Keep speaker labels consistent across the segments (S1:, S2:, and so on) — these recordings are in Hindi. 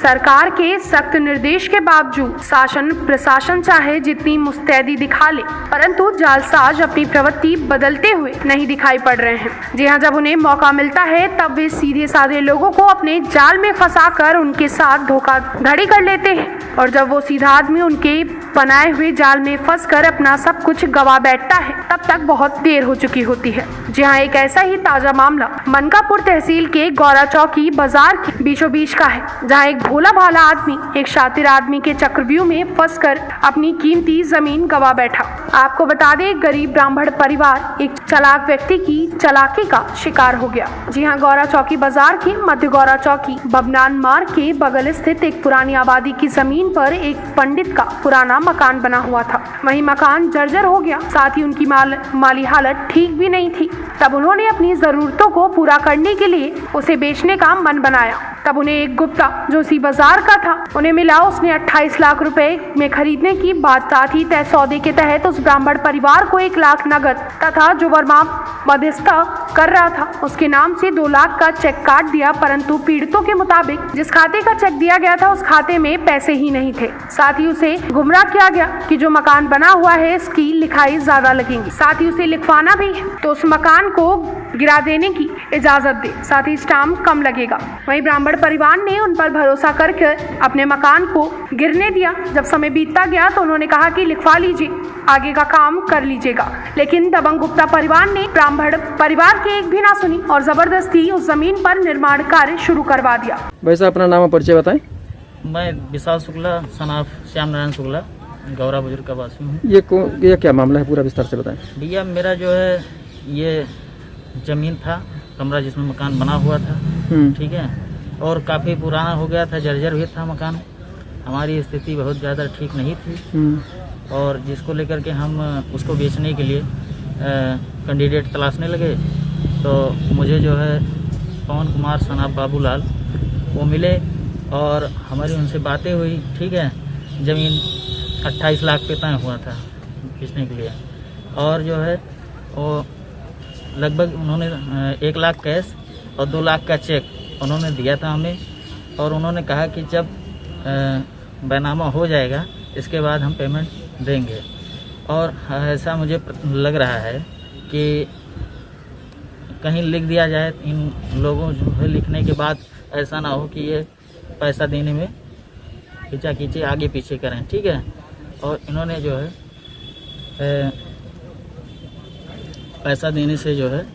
S1: सरकार के सख्त निर्देश के बावजूद शासन प्रशासन चाहे जितनी मुस्तैदी दिखा ले, परंतु जालसाज अपनी प्रवृत्ति बदलते हुए नहीं दिखाई पड़ रहे हैं। जी हाँ, जब उन्हें मौका मिलता है तब वे सीधे साधे लोगों को अपने जाल में फंसाकर उनके साथ धोखाधड़ी कर लेते हैं, और जब वो सीधा आदमी उनके बनाए हुए जाल में फंसकर अपना सब कुछ गवा बैठता है तब तक बहुत देर हो चुकी होती है। जी हाँ, एक ऐसा ही ताजा मामला मनकापुर तहसील के गौरा चौकी बाजार के बीचों बीच का है, जहाँ एक भोला भाला आदमी एक शातिर आदमी के चक्रव्यूह में फंसकर अपनी कीमती जमीन गवा बैठा। आपको बता दें, गरीब ब्राह्मण परिवार एक चालाक व्यक्ति की चालाकी का शिकार हो गया। जी हाँ, गौरा चौकी बाजार के मध्य गौरा चौकी बबनान मार्ग के बगल स्थित एक पुरानी आबादी की जमीन पर एक पंडित का पुराना मकान बना हुआ था। वही मकान जर्जर हो गया, साथ ही उनकी माली हालत ठीक भी नहीं थी। तब उन्होंने अपनी जरूरतों को पूरा करने के लिए उसे बेचने का मन बनाया। तब उन्हें एक गुप्ता जो उसी बाजार का था उन्हें मिला। उसने 28 लाख रुपए में खरीदने की बात साथ ही तय सौदे के तहत उस ब्राह्मण परिवार को 1 लाख नगद तथा जो वर्मा मध्यस्थता कर रहा था उसके नाम से 2 लाख का चेक काट दिया, परंतु पीड़ितों के मुताबिक जिस खाते का चेक दिया गया था उस खाते में पैसे ही नहीं थे। साथ ही उसे गुमराह किया गया कि जो मकान बना हुआ है इसकी लिखाई ज्यादा लगेगी, साथ ही उसे लिखवाना भी है तो उस मकान को गिरा देने की इजाजत दे, साथ ही स्टाम्प कम लगेगा। वहीं ब्राह्मण परिवार ने उन पर भरोसा करके अपने मकान को गिरने दिया। जब समय बीतता गया तो उन्होंने कहा कि लिखवा लीजिए, आगे का काम कर लीजिएगा, लेकिन दबंग गुप्ता परिवार ने ब्राह्मण परिवार की एक भी ना सुनी और जबरदस्ती उस जमीन पर निर्माण कार्य शुरू करवा दिया।
S2: वैसा अपना नाम और परिचय बताएं।
S3: मैं विशाल शुक्ला सनाफ श्याम नारायण शुक्ला गौरा बुजुर्ग का वासी हूँ।
S2: ये क्या मामला है, पूरा विस्तार से बताएं।
S3: भैया, मेरा जो है ये जमीन था, कमरा जिसमें मकान बना हुआ था, ठीक है, और काफ़ी पुराना हो गया था, जर्जर भी था मकान। हमारी स्थिति बहुत ज़्यादा ठीक नहीं थी और जिसको लेकर के हम उसको बेचने के लिए कैंडिडेट तलाशने लगे तो मुझे जो है पवन कुमार सनाफ बाबूलाल वो मिले और हमारी उनसे बातें हुई। ठीक है, ज़मीन 28 लाख पे तय हुआ था बेचने के लिए, और जो है वो लगभग उन्होंने 1 लाख कैश और 2 लाख का चेक उन्होंने दिया था हमें, और उन्होंने कहा कि जब बैनामा हो जाएगा इसके बाद हम पेमेंट देंगे। और ऐसा मुझे लग रहा है कि कहीं लिख दिया जाए, इन लोगों जो है लिखने के बाद ऐसा ना हो कि ये पैसा देने में खींचा आगे पीछे करें। ठीक है, और इन्होंने जो है पैसा देने से जो है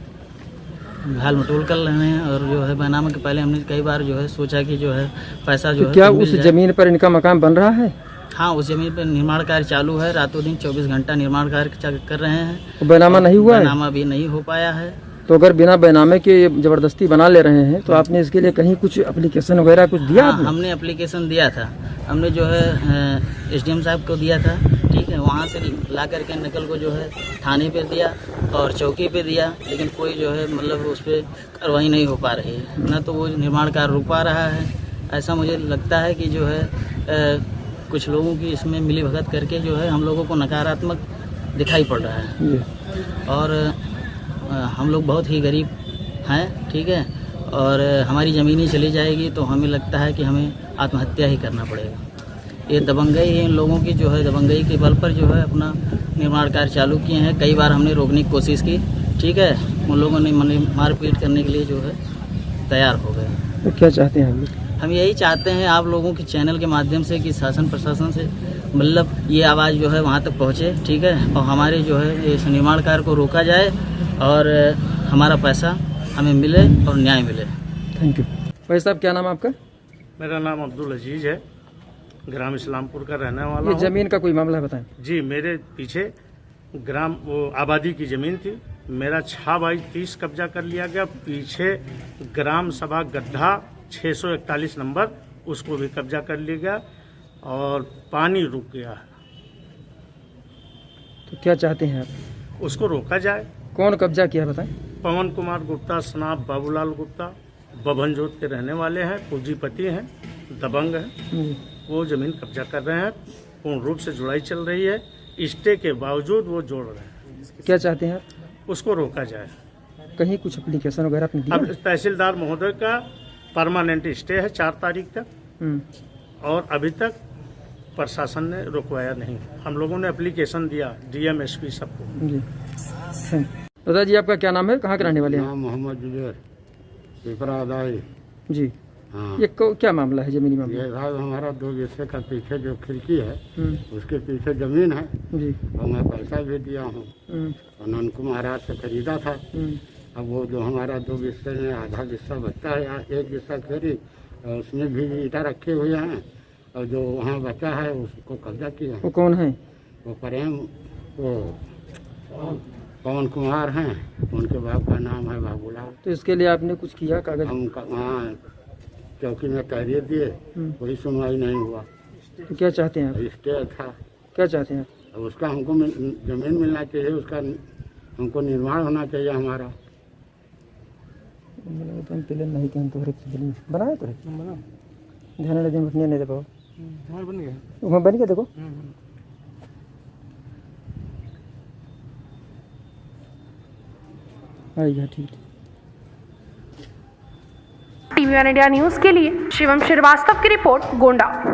S3: घाल मटोल कर रहे हैं, और जो है बैनामा के पहले हमने कई बार जो है सोचा कि जो है पैसा जो है
S2: क्या उस जमीन पर इनका मकान बन रहा है?
S3: हाँ, उस जमीन पर निर्माण कार्य चालू है, रातों दिन 24 घंटा निर्माण कार्य कर रहे हैं।
S2: बैनामा नहीं हुआ है?
S3: बैनामा भी नहीं हो पाया है।
S2: तो अगर बिना बैनामे के जबरदस्ती बना ले रहे हैं तो आपने इसके लिए कहीं कुछ एप्लीकेशन वगैरह कुछ दिया?
S3: हाँ, हमने एप्लीकेशन दिया था। हमने जो है SDM साहब को दिया था। ठीक है, वहाँ से ला करके नकल को जो है थाने पे दिया और चौकी पे दिया, लेकिन कोई जो है मतलब उस पर कार्रवाई नहीं हो पा रही है, ना तो वो निर्माण कार्य रुक पा रहा है। ऐसा मुझे लगता है कि जो है कुछ लोगों की इसमें मिली भगत करके जो है हम लोगों को नकारात्मक दिखाई पड़ रहा है, और हम लोग बहुत ही गरीब हैं। ठीक है, और हमारी ज़मीन ही चली जाएगी तो हमें लगता है कि हमें आत्महत्या ही करना पड़ेगा। ये दबंगई है, इन लोगों की जो है दबंगई के बल पर जो है अपना निर्माण कार्य चालू किए हैं। कई बार हमने रोकने की कोशिश की, ठीक है, उन लोगों ने मारपीट करने के लिए जो है तैयार हो गए।
S2: तो क्या चाहते हैं
S3: हम यही चाहते हैं आप लोगों के चैनल के माध्यम से कि शासन प्रशासन से मतलब ये आवाज़ जो है वहाँ तक पहुँचे। ठीक है, और हमारे जो है इस निर्माण कार्य को रोका जाए और हमारा पैसा हमें मिले और न्याय मिले।
S2: Thank you. भाई साहब, क्या नाम आपका?
S4: मेरा नाम अब्दुल अजीज है, ग्राम इस्लामपुर का रहने वाला हूँ।
S2: जमीन का कोई मामला बताएं।
S4: जी, मेरे पीछे ग्राम आबादी की ज़मीन थी, मेरा 6/30 कब्जा कर लिया गया। पीछे ग्राम सभा गड्ढा 641 नंबर, उसको भी कब्जा कर लिया गया और पानी रुक गया है।
S2: तो क्या चाहते हैं आप?
S4: उसको रोका जाए।
S2: कौन कब्जा किया बताएं?
S4: पवन कुमार गुप्ता सनाफ बाबूलाल गुप्ता बभनजोत के रहने वाले हैं, पूंजीपति हैं, दबंग हैं। वो ज़मीन कब्जा कर रहे हैं, पूर्ण रूप से जुड़ाई चल रही है, स्टे के बावजूद वो जोड़ रहे हैं।
S2: क्या चाहते हैं आप?
S4: उसको रोका जाए।
S2: कहीं कुछ एप्लीकेशन वगैरह आपने दिया?
S4: अब तहसीलदार महोदय का परमानेंट स्टे है 4 तारीख तक, और अभी तक प्रशासन ने रुकवाया नहीं। हम लोगों ने एप्लीकेशन दिया डीएम एसपी सबको।
S2: जी दादा जी, आपका क्या नाम है, कहाँ के रहने वाले हैं?
S5: नाम मोहम्मद जुबैर, पिपरा अदाई।
S2: जी
S5: हाँ,
S2: ये क्या मामला है, जमीनी मामला?
S5: ये साहब हमारा 2 हिस्से का पीछे जो खिड़की है उसके पीछे जमीन है।
S2: जी
S5: और मैं पैसा भी दिया हूँ, अनंत कुमार से खरीदा था। अब वो जो हमारा 2 हिस्से में आधा हिस्सा बचता है, 1 हिस्सा खेरी, और उसमें भी ईटा रखे हुए हैं, और जो वहाँ बचा है उसको कब्जा किया है।
S2: वो कौन है?
S5: वो प्रेम, वो पवन कुमार हैं, उनके बाप का नाम है बाबूलाल।
S2: तो इसके लिए आपने कुछ किया, कागज?
S5: हम वहाँ चौकी में तहरीर दिए, कोई सुनवाई नहीं हुआ।
S2: तो क्या चाहते हैं आप?
S5: स्टे था,
S2: क्या चाहते हैं आप?
S5: अब उसका हमको जमीन मिलना चाहिए, उसका हमको निर्माण होना चाहिए हमारा।
S2: नहीं कि हम तो बनाए तो ध्यान नहीं दे पाओ, बन गया देखो। आइए ठीक है।
S1: टीवी वन इंडिया न्यूज के लिए शिवम श्रीवास्तव की रिपोर्ट, गोंडा।